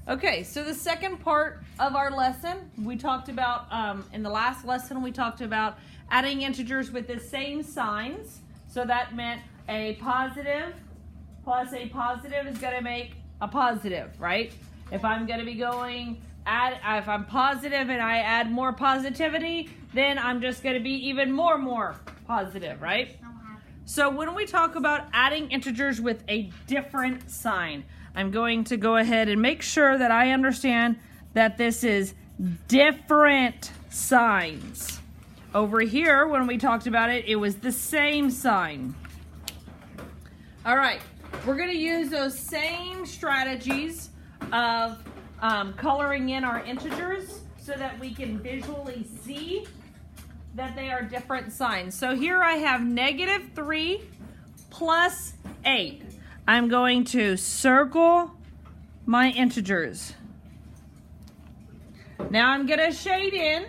Okay, so the second part of our lesson, we talked about, in the last lesson, we talked about adding integers with the same signs. So that meant a positive plus a positive is going to make a positive, right? If I'm going to be going, if I'm positive and I add more positivity, then I'm just going to be even more positive, right? So when we talk about adding integers with a different sign, I'm going to go ahead and make sure that I understand that this is different signs. Over here, when we talked about it, it was the same sign. All right, we're going to use those same strategies of coloring in our integers so that we can visually see that they are different signs. So here I have -3 plus 8. I'm going to circle my integers. Now I'm going to shade in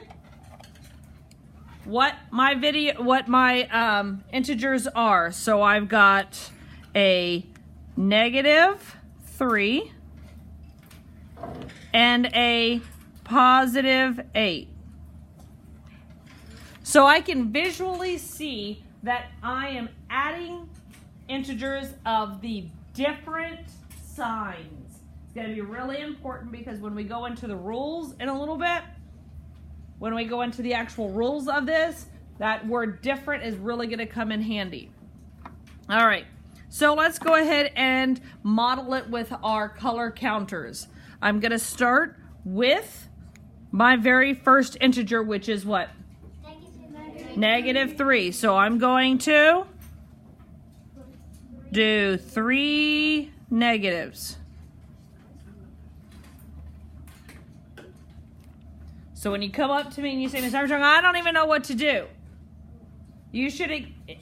what my integers are. So I've got a -3 and a +8. So I can visually see that I am adding integers of the different signs. It's going to be really important because when we go into the rules in a little bit, when we go into the actual rules of this, that word different is really going to come in handy. All right, so let's go ahead and model it with our color counters. I'm going to start with my very first integer, which is what? -3. So I'm going to do 3 negatives. So when you come up to me and you say, Ms. Armstrong, I don't even know what to do. You should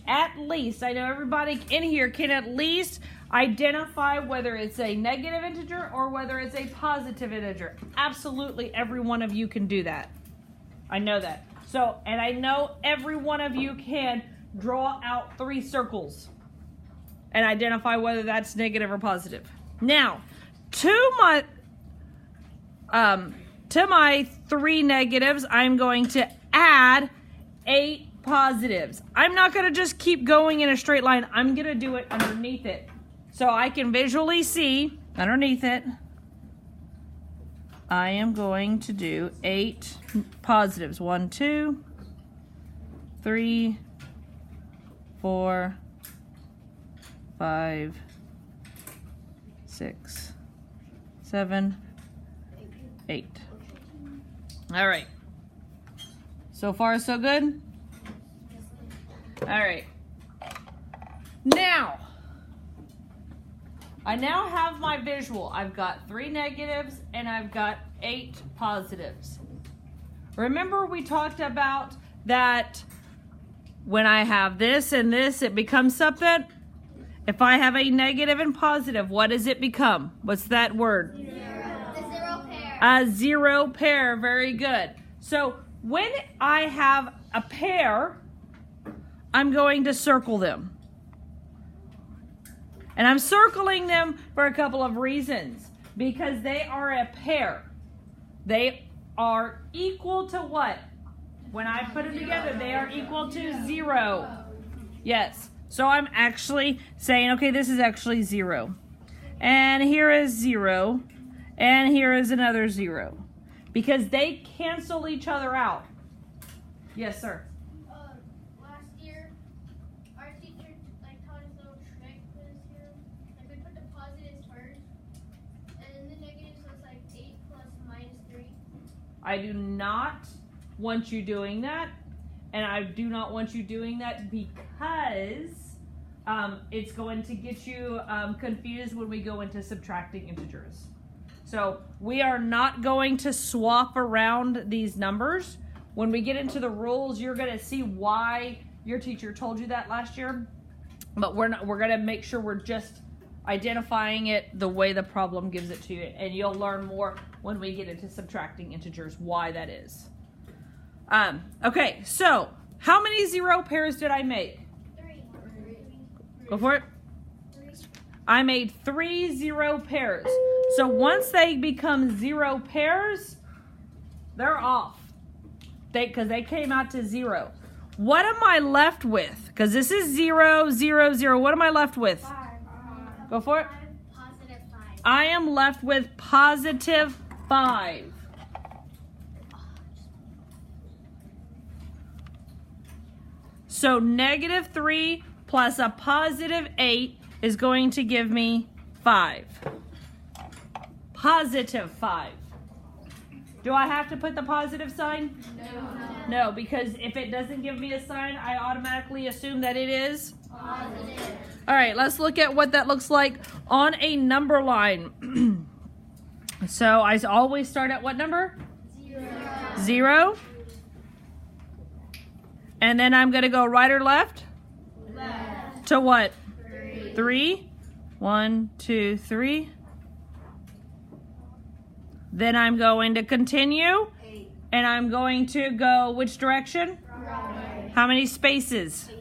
at least, I know everybody in here can at least identify whether it's a negative integer or whether it's a positive integer. Absolutely every one of you can do that. I know that. So, and I know every one of you can draw out 3 circles and identify whether that's negative or positive. Now, to my 3 negatives, I'm going to add 8 positives. I'm not going to just keep going in a straight line. I'm going to do it underneath it. So I can visually see underneath it, I am going to do 8 positives. 1, 2, 3, 4, 5, 6, 7, 8. All right. So far, so good? All right. Now, I now have my visual. I've got 3 negatives and I've got 8 positives. Remember we talked about that when I have this and this, it becomes something? If I have a negative and positive, what does it become? What's that word? 0. The 0 pair. A 0 pair, very good. So when I have a pair, I'm going to circle them. And I'm circling them for a couple of reasons. Because they are a pair. They are equal to what? When I put them together, they are equal to 0. Yes. So I'm actually saying, okay, this is actually 0. And here is 0. And here is another 0. Because they cancel each other out. Yes, sir. Last year, our teacher taught us a little trick for this year. We put the positives first, and then the negatives was 8 plus -3. I do not want you doing that. And I do not want you doing that because it's going to get you confused when we go into subtracting integers. So we are not going to swap around these numbers. When we get into the rules, you're going to see why your teacher told you that last year. But we're going to make sure we're just identifying it the way the problem gives it to you. And you'll learn more when we get into subtracting integers, why that is. Okay, so how many 0 pairs did I make? 3. Go for it. 3. I made 3 0 pairs. So once they become 0 pairs, they're off. Because they came out to 0. What am I left with? Because this is 0, 0, 0. What am I left with? 5. Go for it. Positive 5. I am left with positive 5. So negative 3 plus a positive 8 is going to give me 5. Positive 5. Do I have to put the positive sign? No, because if it doesn't give me a sign, I automatically assume that it is Positive. All right, let's look at what that looks like on a number line. So I always start at what number? 0. 0. And then I'm going to go right or left? Left. To what? 3. 3. 1, 2, 3. Then I'm going to continue. 8. And I'm going to go which direction? Right. How many spaces? 8.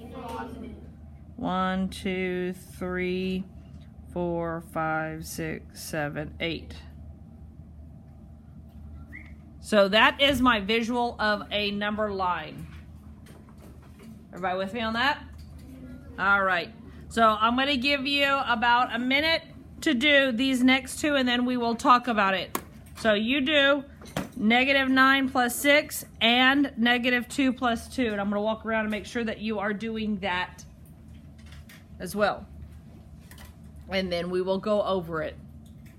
1, 2, 3, 4, 5, 6, 7, 8. So that is my visual of a number line. Everybody with me on that? All right. So I'm going to give you about a minute to do these next two, and then we will talk about it. So you do -9 plus 6 and -2 plus 2. And I'm going to walk around and make sure that you are doing that as well. And then we will go over it.